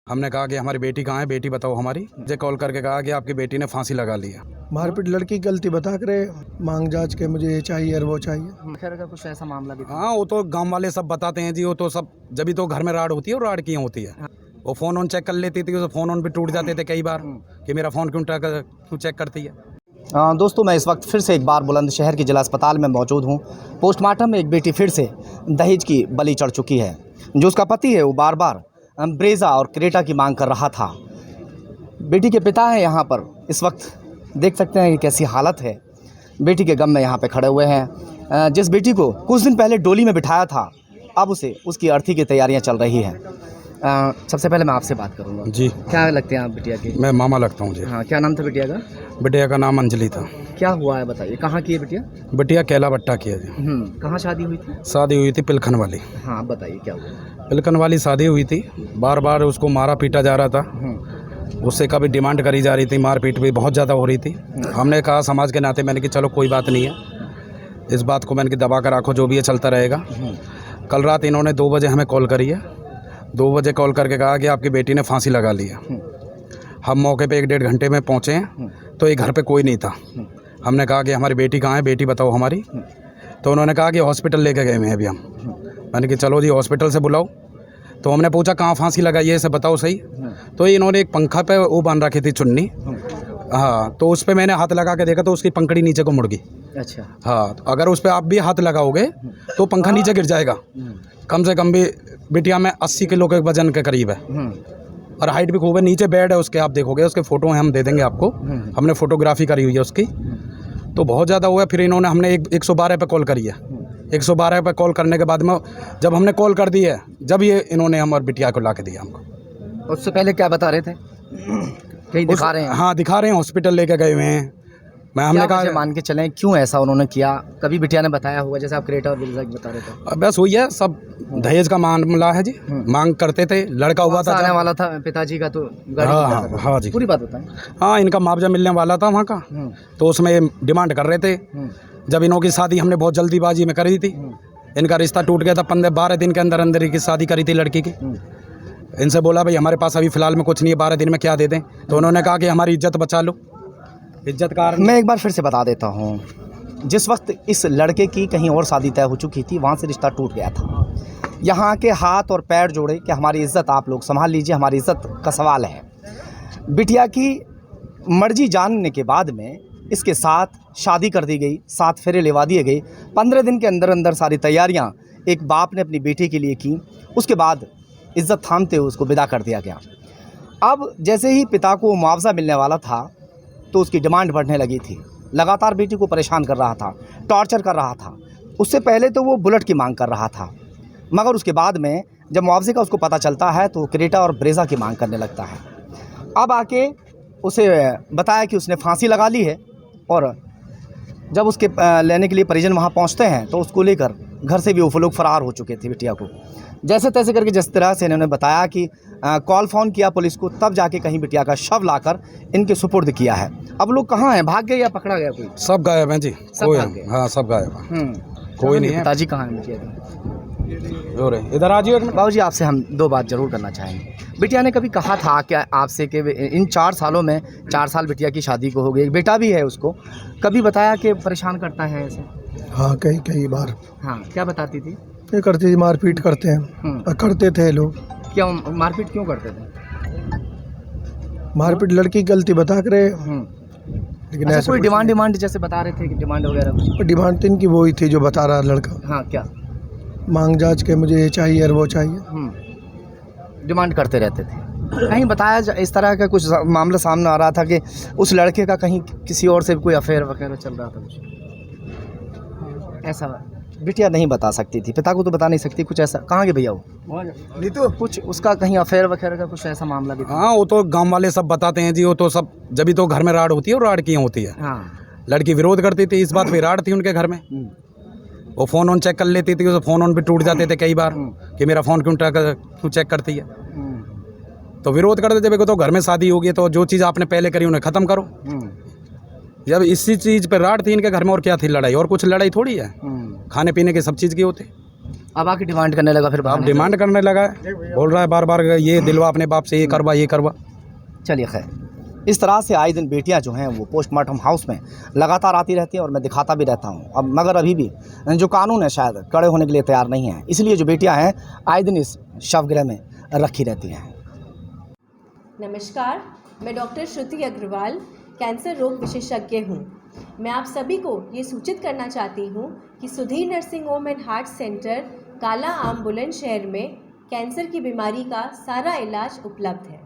हमने कहा कि हमारी बेटी कहाँ है, बेटी बताओ हमारी। मुझे कॉल करके कहा कि आपकी बेटी ने फांसी लगा ली है। मारपीट लड़की की गलती बता कर मांग जांच के मुझे ये चाहिए और वो चाहिए। खैर का कुछ ऐसा मामला भी था। हाँ, वो तो गांव वाले सब बताते हैं जी, वो तो सब जब भी तो घर में राड होती है और राड की होती है। वो फ़ोन ऑन चेक कर लेती थी, उसे फ़ोन ऑन भी टूट जाते थे कई बार कि मेरा फ़ोन क्यों चेक करती है। दोस्तों, मैं इस वक्त फिर से एक बार बुलंदशहर के जिला अस्पताल में मौजूद हूँ। पोस्टमार्टम में एक बेटी फिर से दहेज की बलि चढ़ चुकी है। जो उसका पति है वो बार बार ब्रेजा और क्रेटा की मांग कर रहा था। बेटी के पिता हैं यहाँ पर, इस वक्त देख सकते हैं कि कैसी हालत है। बेटी के गम में यहाँ पे खड़े हुए हैं। जिस बेटी को कुछ दिन पहले डोली में बिठाया था, अब उसकी अर्थी की तैयारियाँ चल रही हैं। सबसे पहले मैं आपसे बात करूँगा जी। क्या लगते हैं आप बिटिया के? मैं मामा लगता हूँ जी। हाँ, क्या नाम था बिटिया का? बिटिया का नाम अंजलि था। क्या हुआ है बताइए, कहाँ की है बिटिया? बिटिया कैला भट्टा की है जी। कहाँ शादी हुई थी? शादी हुई थी पिलखन वाली। हाँ, आप बताइए क्या हुआ? पिलखन वाली शादी हुई थी। बार बार उसको मारा पीटा जा रहा था। उससे कभी डिमांड करी जा रही थी, मारपीट भी बहुत ज़्यादा हो रही थी। हमने कहा समाज के नाते, मैंने कि चलो कोई बात नहीं है, इस बात को मैंने कि दबा कर रखो, जो भी है चलता रहेगा। कल रात इन्होंने 2 बजे हमें कॉल करी है। 2 बजे कॉल करके कहा कि आपकी बेटी ने फांसी लगा ली है। हम मौके पे 1-1.5 घंटे में पहुँचे हैं तो एक घर पे कोई नहीं था। हमने कहा कि हमारी बेटी कहाँ है, बेटी बताओ हमारी। तो उन्होंने कहा कि हॉस्पिटल लेके गए हैं अभी हम। मैंने कि चलो जी हॉस्पिटल से बुलाओ। तो हमने पूछा कहाँ फांसी लगाई है, इसे बताओ सही। तो इन्होंने एक पंखा पे वो बांध रखी थी चुन्नी। हाँ, तो उस पर मैंने हाथ लगा के देखा तो उसकी पंखड़ी नीचे को मुड़ गई। अच्छा। हाँ, तो अगर उस पर आप भी हाथ लगाओगे तो पंखा नीचे गिर जाएगा। कम से कम भी बिटिया में 80 किलो के वजन के करीब है और हाइट भी खूब है। नीचे बेड है उसके, आप देखोगे उसके फ़ोटो हैं, हम दे देंगे आपको। हमने फ़ोटोग्राफी करी हुई है उसकी। तो बहुत ज़्यादा हुआ। फिर इन्होंने हमने 112 पे कॉल करी है। 112 पे कॉल करने के बाद में जब हमने कॉल कर दी है, जब ये इन्होंने हमारी बिटिया को ला के दिया हमको। उससे पहले क्या बता रहे थे? कहीं दिखा रहे हैं? हाँ, दिखा रहे हैं, हॉस्पिटल लेके गए हुए हैं। हमने कहा मान के चलें क्यों ऐसा उन्होंने किया? कभी बिटिया ने बताया होगा, जैसे आप क्रेटा और ब्रेजा की बता रहे थे। बस हुई है, सब दहेज का मामला है जी। मांग करते थे, लड़का हुआ था, आने वाला था पिताजी का, तो गाड़ी हाँ जी, पूरी बात बताएं। हाँ, इनका मुआवजा मिलने वाला था वहाँ का, तो उसमें डिमांड कर रहे थे। जब इन्हों की शादी हमने बहुत जल्दीबाजी में करी थी, इनका रिश्ता टूट गया था। 15-12 दिन के अंदर अंदर की शादी करी थी लड़की की। इनसे बोला भाई हमारे पास अभी फ़िलहाल में कुछ नहीं है, 12 दिन में क्या दे दें। तो उन्होंने कहा कि हमारी इज्जत बचा लो। इज्जत का मैं एक बार फिर से बता देता हूँ, जिस वक्त इस लड़के की कहीं और शादी तय हो चुकी थी, वहाँ से रिश्ता टूट गया था। यहाँ के हाथ और पैर जोड़े कि हमारी इज़्ज़त आप लोग संभाल लीजिए, हमारी इज़्ज़त का सवाल है। बिटिया की मर्जी जानने के बाद में इसके साथ शादी कर दी गई, 7 फेरे लेवा दिए गए। 15 दिन के अंदर अंदर सारी तैयारियाँ एक बाप ने अपनी बेटी के लिए की। उसके बाद इज़्ज़त थामते हुए उसको विदा कर दिया गया। अब जैसे ही पिता को मुआवजा मिलने वाला था तो उसकी डिमांड बढ़ने लगी थी। लगातार बेटी को परेशान कर रहा था, टॉर्चर कर रहा था। उससे पहले तो वो बुलेट की मांग कर रहा था, मगर उसके बाद में जब मुआवजे का उसको पता चलता है तो क्रेटा और ब्रेजा की मांग करने लगता है। अब आके उसे बताया कि उसने फांसी लगा ली है, और जब उसके लेने के लिए परिजन वहाँ पहुँचते हैं तो उसको लेकर घर से भी वो लोग फरार हो चुके थे। बिटिया को जैसे तैसे करके, जिस तरह से इन्होंने बताया कि कॉल फ़ोन किया पुलिस को, तब जाके कहीं बिटिया का शव लाकर इनके सुपुर्द किया है। अब लोग कहाँ हैं? भाग गए या पकड़ा गया कोई? सब गायब हैं जी, कोई है? हाँ, सब गायब हैं, कोई नहीं है। पिताजी कहाँ हैं बिटिया के? इधर आ जाइए। बाबूजी, आपसे हम 2 बात जरूर करना चाहेंगे। बिटिया ने कभी कहा था क्या आपसे कि इन 4 सालों में 4 साल बिटिया की शादी को हो गई, बेटा भी है उसको, कभी बताया कि परेशान करता है ऐसे? हाँ, कई बार। हाँ, क्या बताती थी? ये करती थी, मारपीट करते हैं और करते थे लोग। क्या मारपीट क्यों करते थे? मारपीट लड़की की गलती बता कर लेकिन अच्छा, ऐसा कोई डिमांड जैसे बता रहे थे कि डिमांड वगैरह? डिमांड तो इनकी वही थी जो बता रहा लड़का। हाँ, क्या मांग जांच के मुझे ये चाहिए और वो चाहिए। डिमांड करते रहते थे। कहीं बताया इस तरह का कुछ मामला सामने आ रहा था कि उस लड़के का कहीं किसी और से कोई अफेयर वगैरह चल रहा था कुछ ऐसा? बिटिया नहीं बता सकती थी, पिता को तो बता नहीं सकती कुछ ऐसा। कहाँ गए भैया वो? नहीं तो कुछ उसका कहीं अफेयर वगैरह का कुछ ऐसा मामला भी था? हाँ, वो तो गांव वाले सब बताते हैं जी, वो तो सब जब भी तो घर में राड होती है और राड की होती है। हाँ, लड़की विरोध करती थी, इस बात पे राड थी उनके घर में। वो फ़ोन ऑन चेक कर लेती थी, उसे फ़ोन ऑन भी टूट जाते थे कई बार कि मेरा फ़ोन क्यों चेक करती है। तो विरोध करते थे, देखो तो घर में शादी होगी तो जो चीज़ आपने पहले करी उन्हें ख़त्म करो। जब इसी चीज़ पे राड थी इनके घर में, और क्या थी लड़ाई? और कुछ लड़ाई थोड़ी है, खाने पीने के सब चीज़ की होती। अब आके डिमांड करने लगा फिर अब बहाने। डिमांड करने लगा है, बोल रहा है बार बार ये दिलवा अपने बाप से, ये करवा। चलिए खैर, इस तरह से आए दिन बेटियां जो हैं वो पोस्टमार्टम हाउस में लगातार आती रहती हैं और मैं दिखाता भी रहता हूं। अब मगर अभी भी जो कानून है शायद कड़े होने के लिए तैयार नहीं है, इसलिए जो बेटियां हैं आए दिन इस शवगृह में रखी रहती हैं। नमस्कार, मैं डॉक्टर श्रुति अग्रवाल, कैंसर रोग विशेषज्ञ हूँ। मैं आप सभी को ये सूचित करना चाहती हूँ कि Sudhir nursing home and heart centre काला आम बुलंदशहर में कैंसर की बीमारी का सारा इलाज उपलब्ध है।